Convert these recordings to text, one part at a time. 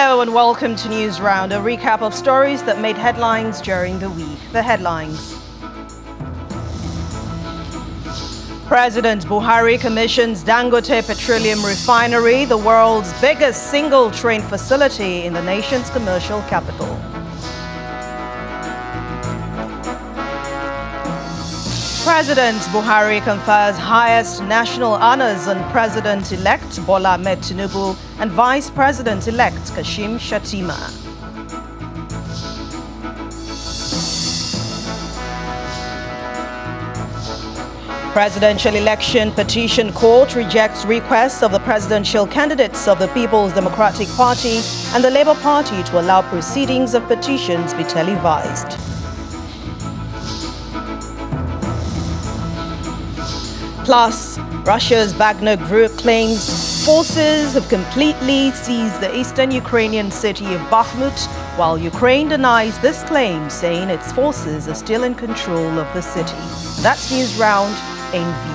Hello and welcome to News Round, a recap of stories that made headlines during the week. The headlines. President Buhari commissions Dangote Petroleum Refinery, the world's biggest single train facility in the nation's commercial capital. President Buhari confers highest national honors on President-elect Bola Ahmed Tinubu and Vice President-elect Kashim Shettima. Presidential election petition court rejects requests of the presidential candidates of the People's Democratic Party and the Labour Party to allow proceedings of petitions be televised. Plus, Russia's Wagner Group claims forces have completely seized the eastern Ukrainian city of Bakhmut, while Ukraine denies this claim, saying its forces are still in control of the city. That's News Round in View.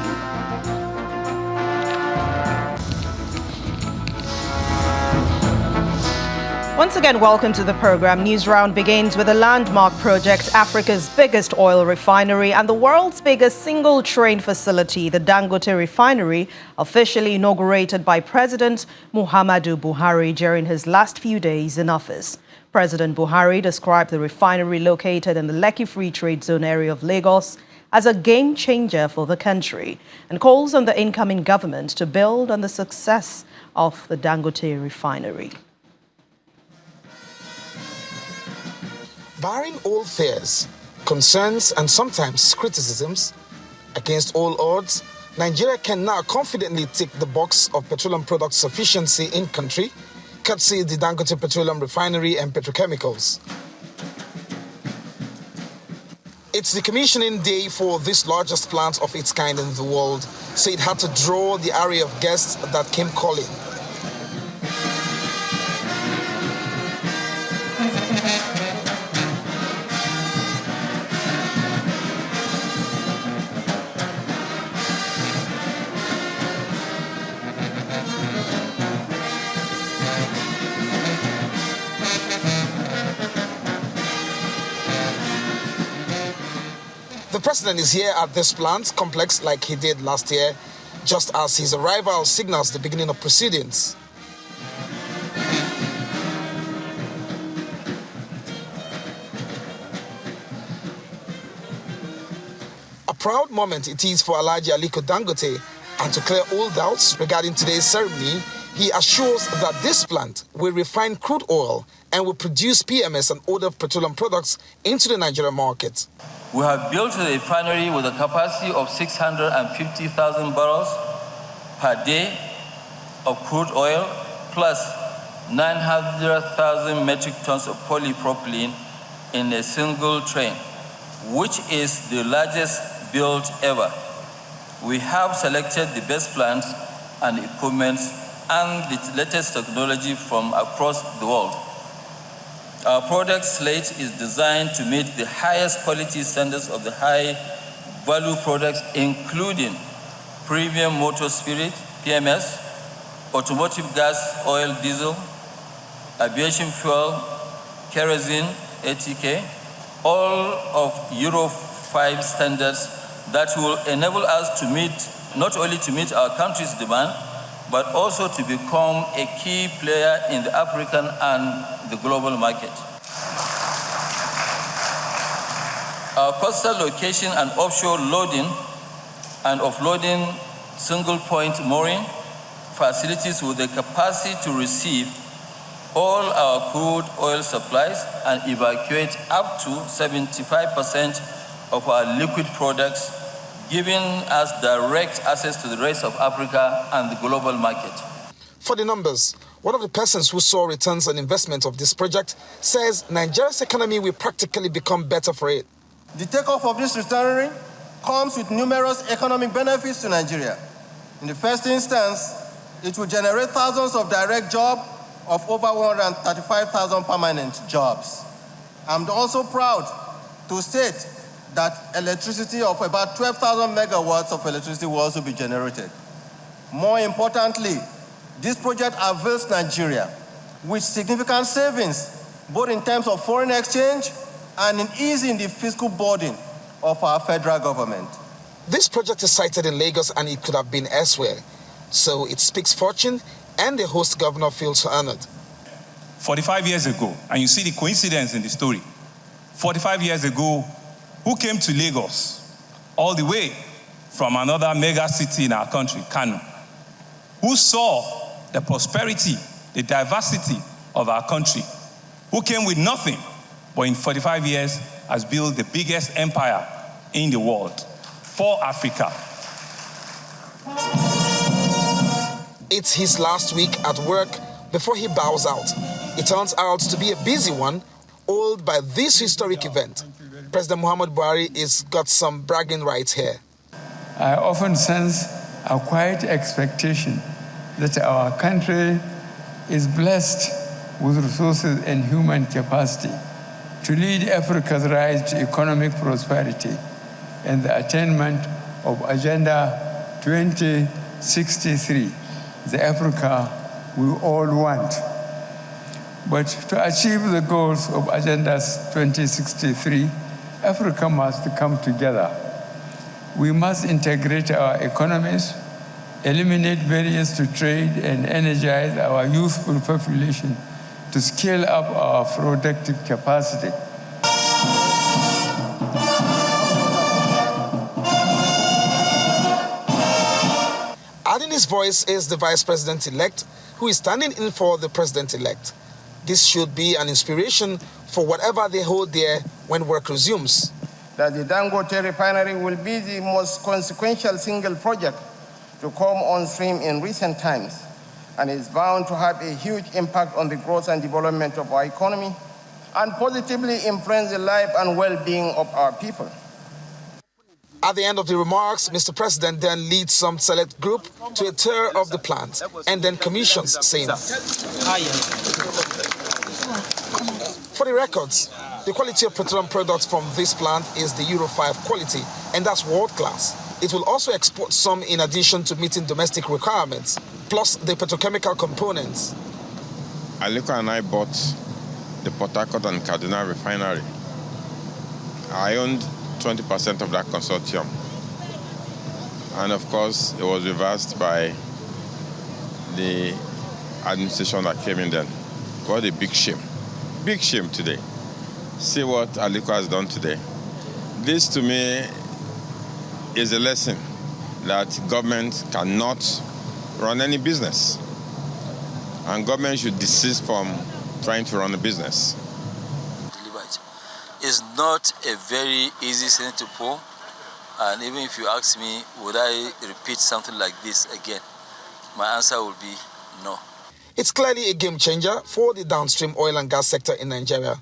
Once again, welcome to the program. News Round begins with a landmark project, Africa's biggest oil refinery and the world's biggest single train facility, the Dangote Refinery, officially inaugurated by President Muhammadu Buhari during his last few days in office. President Buhari described the refinery located in the Lekki Free Trade Zone area of Lagos as a game changer for the country and calls on the incoming government to build on the success of the Dangote Refinery. Barring all fears, concerns, and sometimes criticisms, against all odds, Nigeria can now confidently tick the box of petroleum product sufficiency in country, courtesy the Dangote Petroleum Refinery and Petrochemicals. It's the commissioning day for this largest plant of its kind in the world, so it had to draw the array of guests that came calling. The president is here at this plant complex like he did last year, just as his arrival signals the beginning of proceedings. A proud moment it is for Alhaji Aliko Dangote, and to clear all doubts regarding today's ceremony, he assures that this plant will refine crude oil and will produce PMS and other petroleum products into the Nigerian market. We have built a refinery with a capacity of 650,000 barrels per day of crude oil, plus 900,000 metric tons of polypropylene in a single train, which is the largest built ever. We have selected the best plants and equipment and the latest technology from across the world. Our product slate is designed to meet the highest quality standards of the high-value products, including premium motor spirit, PMS, automotive gas, oil, diesel, aviation fuel, kerosene, ATK, all of Euro 5 standards that will enable us to meet, not only to meet our country's demand, but also to become a key player in the African and the global market. Our coastal location and offshore loading and offloading single-point mooring facilities with the capacity to receive all our crude oil supplies and evacuate up to 75% of our liquid products, giving us direct access to the rest of Africa and the global market. For the numbers, one of the persons who saw returns on investment of this project says Nigeria's economy will practically become better for it. The takeoff of this refinery comes with numerous economic benefits to Nigeria. In the first instance, it will generate thousands of direct jobs of over 135,000 permanent jobs. I'm also proud to state that electricity of about 12,000 megawatts of electricity will also be generated. More importantly, this project avails Nigeria with significant savings, both in terms of foreign exchange and in easing the fiscal burden of our federal government. This project is sited in Lagos and it could have been elsewhere, so it speaks fortune and the host governor feels honored. 45 years ago, and you see the coincidence in the story, 45 years ago, who came to Lagos all the way from another mega city in our country, Kano, who saw the prosperity, the diversity of our country, who came with nothing, but in 45 years has built the biggest empire in the world for Africa. It's his last week at work before he bows out. It turns out to be a busy one, oiled by this historic event. President Muhammadu Buhari has got some bragging rights here. I often sense a quiet expectation that our country is blessed with resources and human capacity to lead Africa's rise to economic prosperity and the attainment of Agenda 2063, the Africa we all want. But to achieve the goals of Agenda 2063, Africa must come together. We must integrate our economies, eliminate barriers to trade, and energize our youthful population to scale up our productive capacity. Adding his voice is the Vice President-elect, who is standing in for the President-elect. This should be an inspiration for whatever they hold there when work resumes. That the Dangote Refinery will be the most consequential single project to come on stream in recent times, and is bound to have a huge impact on the growth and development of our economy and positively influence the life and well-being of our people. At the end of the remarks, Mr. President then leads some select group to a tour of the plant and then commissions same. For the records, the quality of petroleum products from this plant is the Euro 5 quality, and that's world class. It will also export some in addition to meeting domestic requirements, plus the petrochemical components. Aliko and I bought the Port Harcourt and Kaduna Refinery. I owned 20% of that consortium. And of course, it was reversed by the administration that came in then. What a big shame. Big shame today. See what Aliko has done today. This to me is a lesson that government cannot run any business. And government should desist from trying to run a business. It's not a very easy thing to pull, and even if you ask me, would I repeat something like this again? My answer would be no. It's clearly a game changer for the downstream oil and gas sector in Nigeria.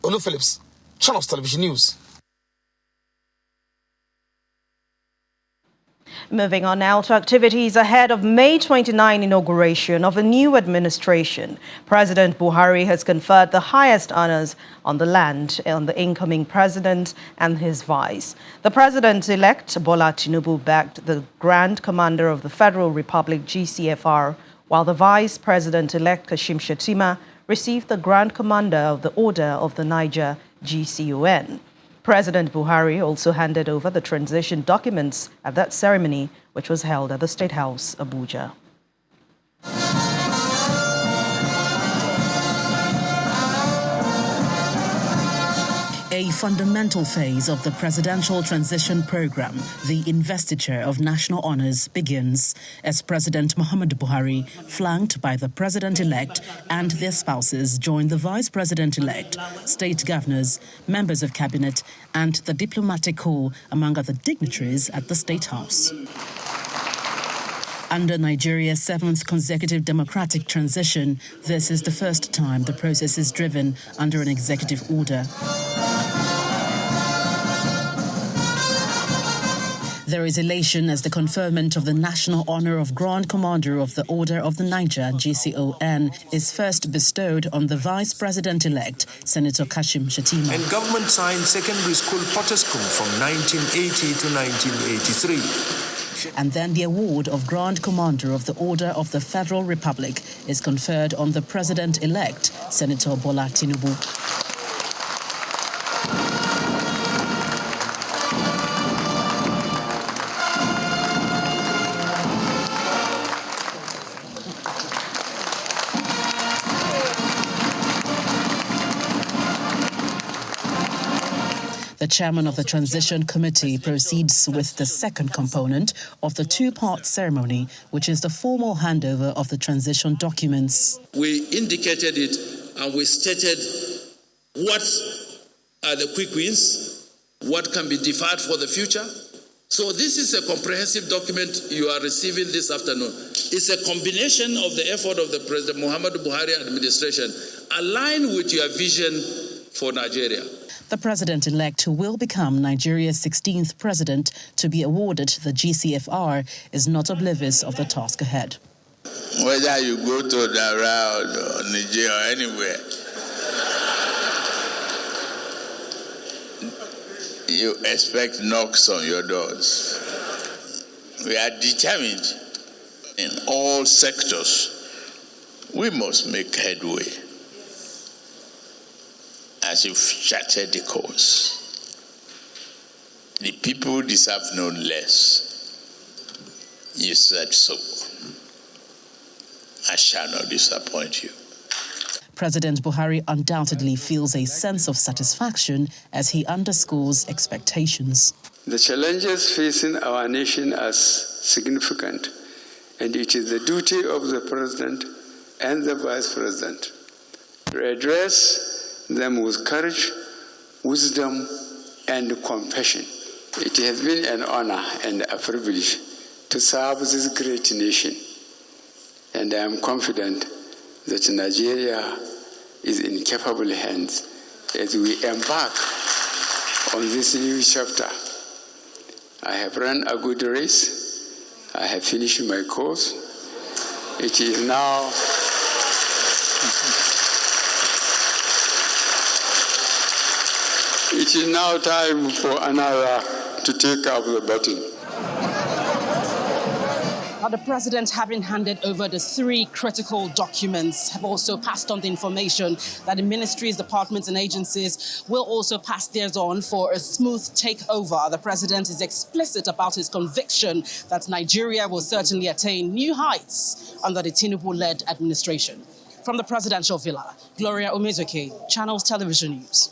Olu Phillips, Channels Television News. Moving on now to activities ahead of May 29 inauguration of a new administration. President Buhari has conferred the highest honors on the land on the incoming president and his vice. The president-elect, Bola Tinubu, backed the Grand Commander of the Federal Republic, GCFR, while the vice president-elect, Kashim Shettima, received the Grand Commander of the Order of the Niger, GCON. President Buhari also handed over the transition documents at that ceremony, which was held at the State House, Abuja. A fundamental phase of the presidential transition program, the investiture of national honors, begins as President Muhammadu Buhari, flanked by the president-elect and their spouses, join the vice president-elect, state governors, members of cabinet, and the diplomatic corps, among other dignitaries, at the State House. Under Nigeria's 7th consecutive democratic transition, this is the first time the process is driven under an executive order. There is elation as the conferment of the national honor of Grand Commander of the Order of the Niger, GCON, is first bestowed on the Vice President-elect, Senator Kashim Shettima. And government signed secondary school protocol from 1980 to 1983. And then the award of Grand Commander of the Order of the Federal Republic is conferred on the President-elect, Senator Bola Tinubu. The chairman of the Transition Committee proceeds with the second component of the two-part ceremony, which is the formal handover of the transition documents. We indicated it and we stated what are the quick wins, what can be deferred for the future. So this is a comprehensive document you are receiving this afternoon. It's a combination of the effort of the President Muhammadu Buhari administration aligned with your vision for Nigeria. The president-elect, who will become Nigeria's 16th president to be awarded the GCFR, is not oblivious of the task ahead. Whether you go to Dara or Nigeria or anywhere, you expect knocks on your doors. We are determined in all sectors. We must make headway. As you've charted the course, the people deserve no less. You said so. I shall not disappoint you. President Buhari undoubtedly feels a sense of satisfaction as he underscores expectations. The challenges facing our nation are significant, and it is the duty of the President and the Vice President to address them with courage, wisdom, and compassion. It has been an honor and a privilege to serve this great nation, and I am confident that Nigeria is in capable hands as we embark on this new chapter. I have run a good race. I have finished my course. It is now time for another to take up the baton. Now, the president, having handed over the three critical documents, have also passed on the information that the ministries, departments, and agencies will also pass theirs on for a smooth takeover. The president is explicit about his conviction that Nigeria will certainly attain new heights under the Tinubu-led administration. From the presidential villa, Gloria Omezoke, Channels Television News.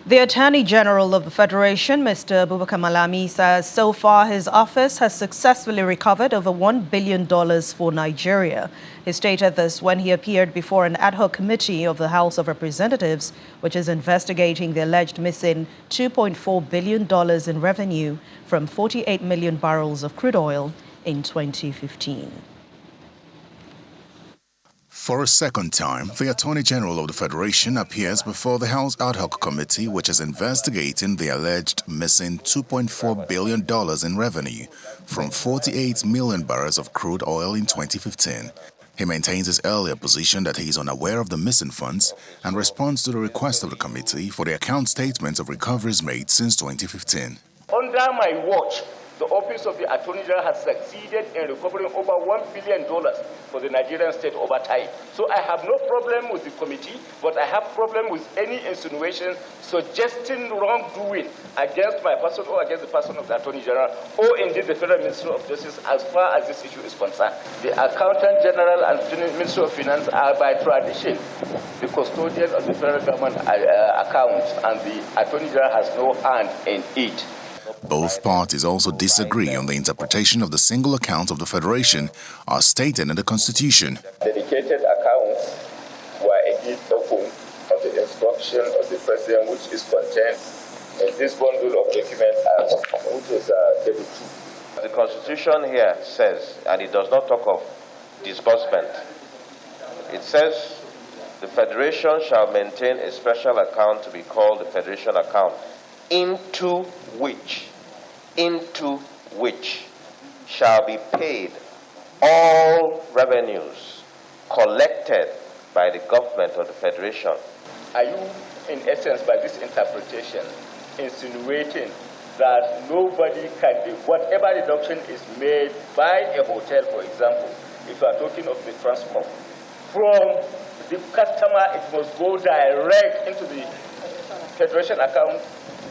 The Attorney General of the Federation, Mr. Abubakar Malami, says so far his office has successfully recovered over $1 billion for Nigeria. He stated this when he appeared before an ad hoc committee of the House of Representatives, which is investigating the alleged missing $2.4 billion in revenue from 48 million barrels of crude oil in 2015. For a second time, the Attorney General of the Federation appears before the House Ad Hoc Committee, which is investigating the alleged missing $2.4 billion in revenue from 48 million barrels of crude oil in 2015. He maintains his earlier position that he is unaware of the missing funds and responds to the request of the committee for the account statements of recoveries made since 2015. Under my watch, the Office of the Attorney General has succeeded in recovering over $1 billion for the Nigerian state over time. So I have no problem with the committee, but I have problem with any insinuation suggesting wrongdoing against my person or against the person of the Attorney General or indeed the Federal Ministry of Justice as far as this issue is concerned. The Accountant General and Ministry of Finance are by tradition the custodian of the federal government accounts, and the Attorney General has no hand in it. Both parties also disagree on the interpretation of the single account of the Federation as stated in the Constitution. Dedicated accounts were indeed open on the instruction of the President, which is contained in this bundle of documents, which is Table 2. The Constitution here says, and it does not talk of disbursement, it says the Federation shall maintain a special account to be called the Federation account, into which shall be paid all revenues collected by the government of the Federation. Are you, in essence, by this interpretation, insinuating that nobody can do. Whatever deduction is made by a hotel, for example, if you are talking of the transport, from the customer, it must go direct into the Federation account.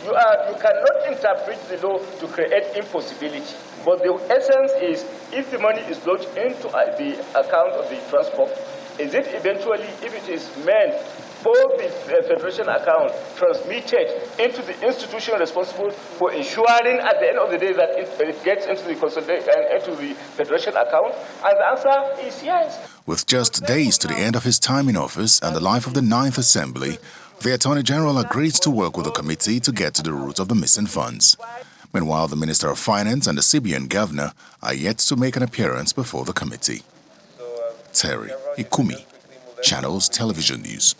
You cannot interpret the law to create impossibility. But the essence is, if the money is lodged into the account of the transport, is it eventually, if it is meant for the Federation account, transmitted into the institution responsible for ensuring at the end of the day that it gets into the into the Federation account? And the answer is yes. With just days to the end of his time in office and the life of the 9th Assembly, the Attorney General agreed to work with the committee to get to the root of the missing funds. Meanwhile, the Minister of Finance and the CBN Governor are yet to make an appearance before the committee. Terry Ikumi, Channels Television News.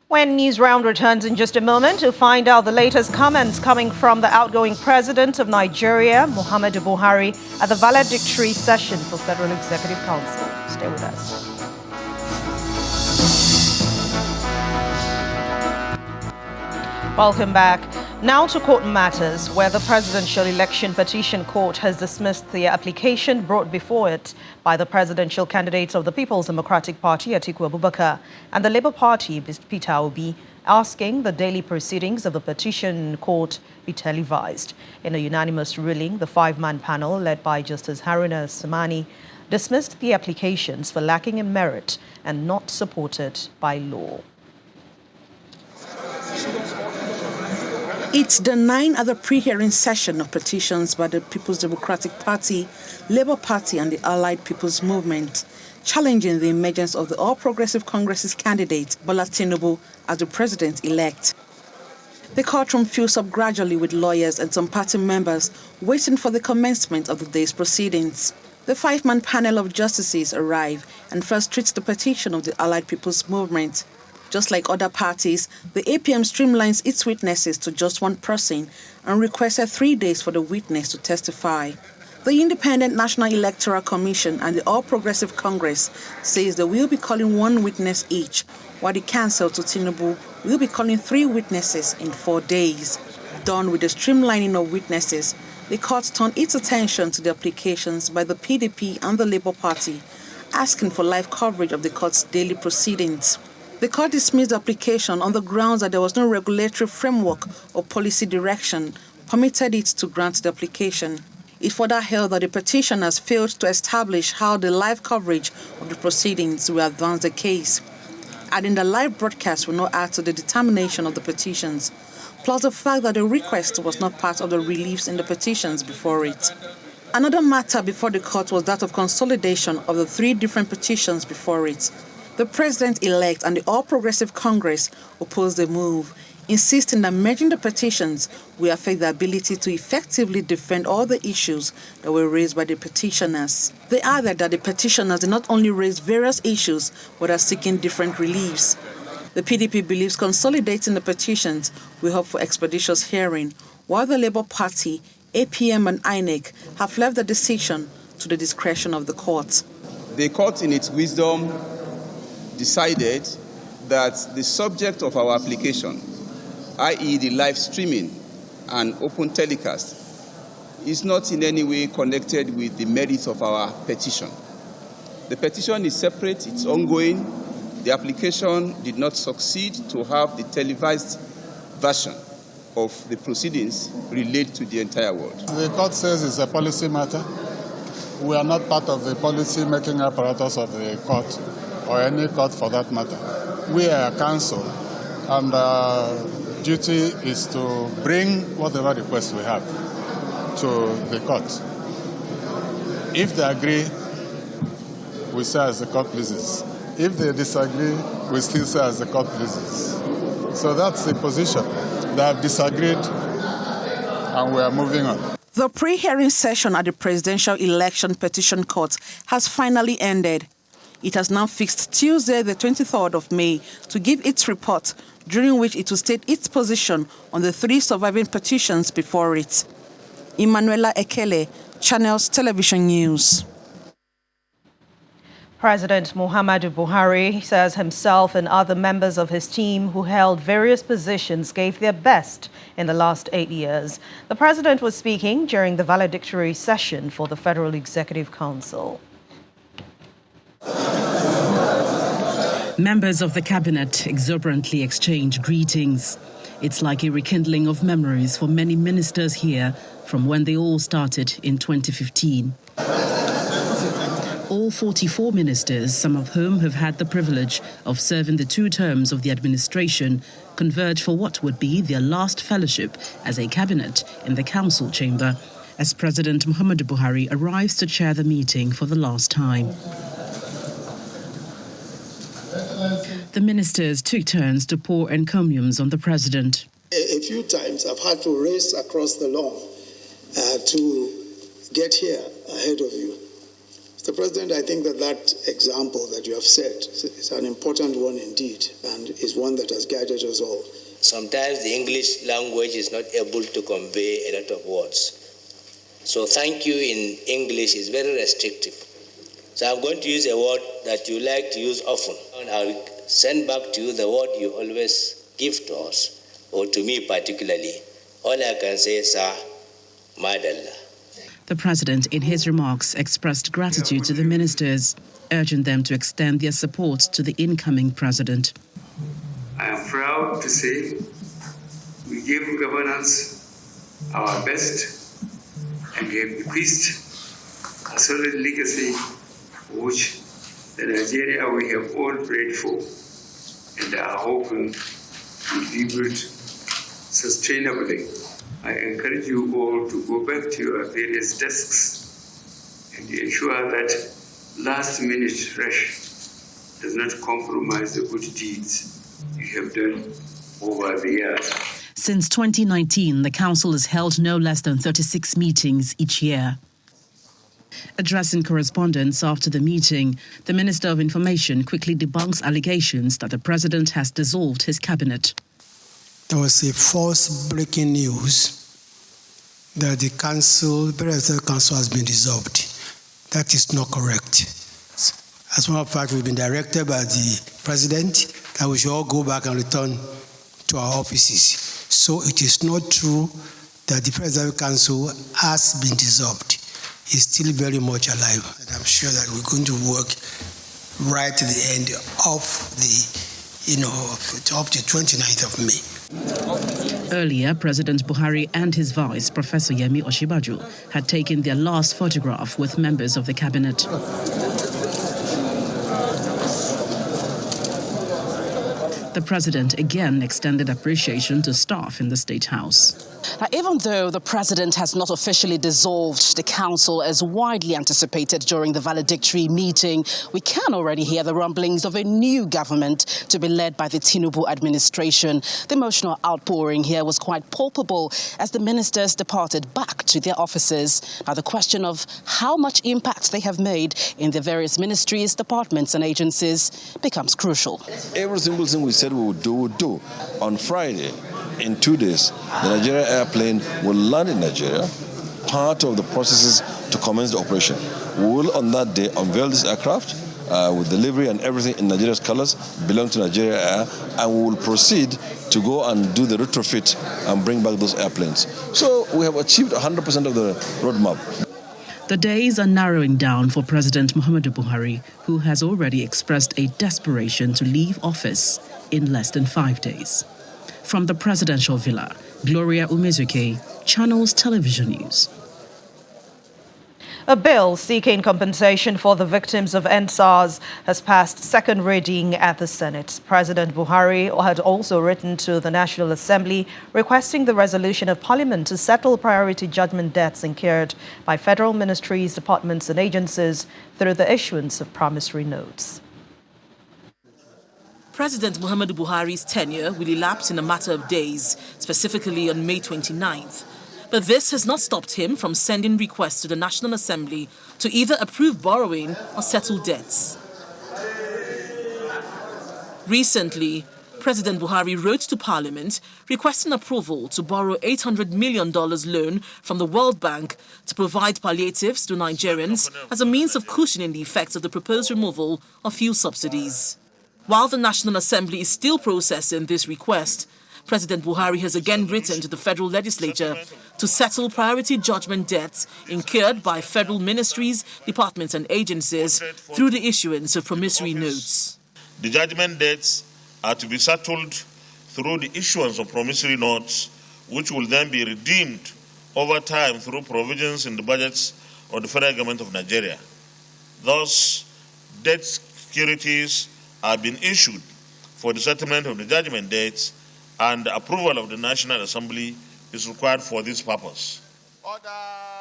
When News Round returns in just a moment to find out the latest comments coming from the outgoing president of Nigeria, Muhammadu Buhari, at the valedictory session for Federal Executive Council. Stay with us. Welcome back. Now to court matters, where the Presidential Election Petition Court has dismissed the application brought before it by the presidential candidates of the People's Democratic Party, Atiku Abubakar, and the Labour Party, Peter Obi, asking the daily proceedings of the petition court be televised. In a unanimous ruling, the 5-man panel, led by Justice Haruna Samani, dismissed the applications for lacking in merit and not supported by law. It's the 9th at the pre-hearing session of petitions by the People's Democratic Party, Labour Party and the Allied People's Movement, challenging the emergence of the All Progressive Congress's candidate, Bola Tinubu, as the president-elect. The courtroom fills up gradually with lawyers and some party members waiting for the commencement of the day's proceedings. The 5-man panel of justices arrive and first treats the petition of the Allied People's Movement. Just like other parties, the APM streamlines its witnesses to just one person and requested 3 days for the witness to testify. The Independent National Electoral Commission and the All Progressive Congress says they will be calling 1 witness each, while the Council to Tinubu will be calling 3 witnesses in 4 days. Done with the streamlining of witnesses, the court turned its attention to the applications by the PDP and the Labour Party, asking for live coverage of the court's daily proceedings. The court dismissed the application on the grounds that there was no regulatory framework or policy direction permitted it to grant the application. It further held that the petitioners failed to establish how the live coverage of the proceedings will advance the case, adding the live broadcast will not add to the determination of the petitions, plus the fact that the request was not part of the reliefs in the petitions before it. Another matter before the court was that of consolidation of the 3 different petitions before it. The president-elect and the All Progressive Congress opposed the move, insisting that merging the petitions will affect the ability to effectively defend all the issues that were raised by the petitioners. They added that the petitioners did not only raise various issues, but are seeking different reliefs. The PDP believes consolidating the petitions will help for expeditious hearing, while the Labour Party, APM and INEC have left the decision to the discretion of the court. The court, in its wisdom, decided that the subject of our application, i.e. the live streaming and open telecast, is not in any way connected with the merits of our petition. The petition is separate, it's ongoing. The application did not succeed to have the televised version of the proceedings relayed to the entire world. The court says it's a policy matter. We are not part of the policy-making apparatus of the court, or any court for that matter. We are a council, and our duty is to bring whatever requests we have to the court. If they agree, we say as the court pleases. If they disagree, we still say as the court pleases. So that's the position. They have disagreed, and we are moving on. The pre-hearing session at the Presidential Election Petition Court has finally ended. It has now fixed Tuesday, the 23rd of May, to give its report, during which it will state its position on the 3 surviving petitions before it. Emanuela Ekele, Channels Television News. President Muhammadu Buhari says himself and other members of his team who held various positions gave their best in the last 8 years. The president was speaking during the valedictory session for the Federal Executive Council. Members of the cabinet exuberantly exchanged greetings. It's like a rekindling of memories for many ministers here from when they all started in 2015. All 44 ministers, some of whom have had the privilege of serving the 2 terms of the administration, converge for what would be their last fellowship as a cabinet in the council chamber, as President Muhammadu Buhari arrives to chair the meeting for the last time. The ministers took turns to pour encomiums on the president. A few times I've had to race across the lawn to get here ahead of you. Mr. President, I think that example that you have set is an important one indeed, and is one that has guided us all. Sometimes the English language is not able to convey a lot of words. So thank you in English is very restrictive. So I'm going to use a word that you like to use often. And I'll send back to you the word you always give to us, or to me particularly. All I can say is, sir, madalla. The president, in his remarks, expressed gratitude to the ministers, urging them to extend their support to the incoming president. I am proud to say we gave governance our best, and we have bequeathed a solid legacy which the Nigeria we have all prayed for and are hoping to rebuild sustainably. I encourage you all to go back to your various desks and ensure that last-minute rush does not compromise the good deeds you have done over the years. Since 2019, the council has held no less than 36 meetings each year. Addressing correspondents after the meeting, the Minister of Information quickly debunks allegations that the president has dissolved his cabinet. There was a false breaking news that the Presidential Council has been dissolved. That is not correct. As a matter of fact, we've been directed by the President that we should all go back and return to our offices. So it is not true that the Presidential Council has been dissolved. It's still very much alive. And I'm sure that we're going to work right to the end of up to 29th of May. Earlier, President Buhari and his vice, Professor Yemi Osinbajo, had taken their last photograph with members of the cabinet. The president again extended appreciation to staff in the State House. Now, even though the president has not officially dissolved the council as widely anticipated during the valedictory meeting, we can already hear the rumblings of a new government to be led by the Tinubu administration. The emotional outpouring here was quite palpable as the ministers departed back to their offices. Now, the question of how much impact they have made in the various ministries, departments and agencies becomes crucial. Every single thing we said we would do. On Friday, in 2 days, the Nigeria airplane will land in Nigeria, part of the processes to commence the operation. We will, on that day, unveil this aircraft with delivery and everything in Nigeria's colors, belong to Nigeria Air, and we will proceed to go and do the retrofit and bring back those airplanes. So we have achieved 100% of the roadmap. The days are narrowing down for President Muhammadu Buhari, who has already expressed a desperation to leave office in less than 5 days. From the presidential villa, Gloria Umezuke, Channels Television News. A bill seeking compensation for the victims of EndSARS has passed second reading at the Senate. President Buhari had also written to the National Assembly requesting the resolution of Parliament to settle priority judgment debts incurred by federal ministries, departments and agencies through the issuance of promissory notes. President Muhammadu Buhari's tenure will elapse in a matter of days, specifically on May 29th. But this has not stopped him from sending requests to the National Assembly to either approve borrowing or settle debts. Recently, President Buhari wrote to Parliament requesting approval to borrow $800 million loan from the World Bank to provide palliatives to Nigerians as a means of cushioning the effects of the proposed removal of fuel subsidies. While the National Assembly is still processing this request, President Buhari has again written to the federal legislature to settle priority judgment debts incurred by federal ministries, departments and agencies through the issuance of promissory notes. The judgment debts are to be settled through the issuance of promissory notes, which will then be redeemed over time through provisions in the budgets of the federal government of Nigeria. Thus, debt securities are being issued for the settlement of the judgment debts, and the approval of the National Assembly is required for this purpose.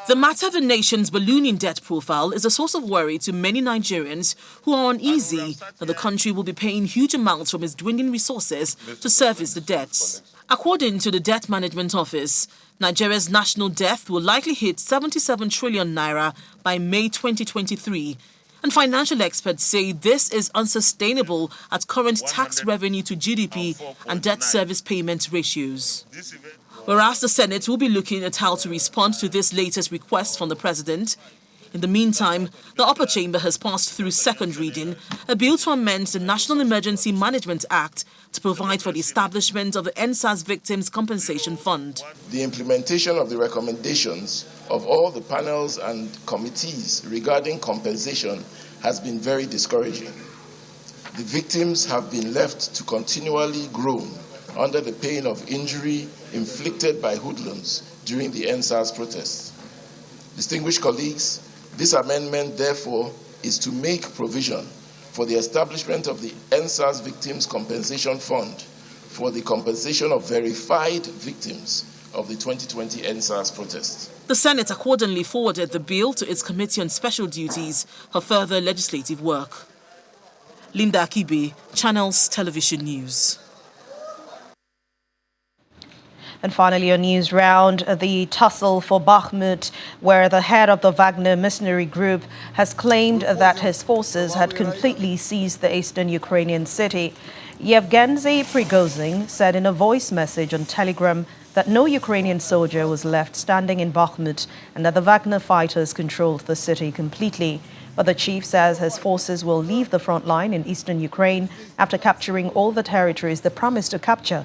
The matter of the nation's ballooning debt profile is a source of worry to many Nigerians who are uneasy that the country will be paying huge amounts from its dwindling resources to service the debts. According to the Debt Management Office, Nigeria's national debt will likely hit 77 trillion naira by May 2023. And financial experts say this is unsustainable at current tax revenue to GDP and debt service payment ratios. Whereas the Senate will be looking at how to respond to this latest request from the President. In the meantime, the upper chamber has passed through second reading a bill to amend the National Emergency Management Act to provide for the establishment of the NSAS Victims Compensation Fund. The implementation of the recommendations of all the panels and committees regarding compensation has been very discouraging. The victims have been left to continually groan under the pain of injury inflicted by hoodlums during the NSAS protests. Distinguished colleagues, this amendment, therefore, is to make provision for the establishment of the NSAS Victims Compensation Fund for the compensation of verified victims of the 2020 NSAS protests. The Senate accordingly forwarded the bill to its Committee on Special Duties for further legislative work. Linda Akibe, Channels Television News. And finally, a news round, the tussle for Bakhmut, where the head of the Wagner mercenary group has claimed that his forces had completely seized the eastern Ukrainian city. Yevgeny Prigozhin said in a voice message on Telegram that no Ukrainian soldier was left standing in Bakhmut and that the Wagner fighters controlled the city completely. But the chief says his forces will leave the front line in eastern Ukraine after capturing all the territories they promised to capture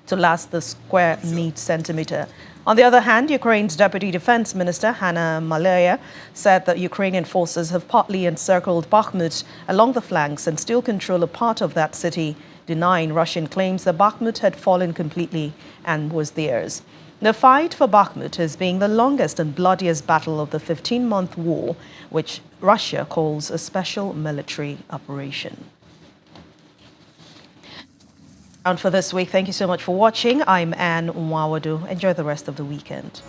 to last the square centimeter. On the other hand, Ukraine's Deputy Defense Minister Hanna Maliar said that Ukrainian forces have partly encircled Bakhmut along the flanks and still control a part of that city, denying Russian claims that Bakhmut had fallen completely and was theirs. The fight for Bakhmut is being the longest and bloodiest battle of the 15-month war, which Russia calls a special military operation. And for this week, thank you so much for watching. I'm Anne Nwawadu. Enjoy the rest of the weekend.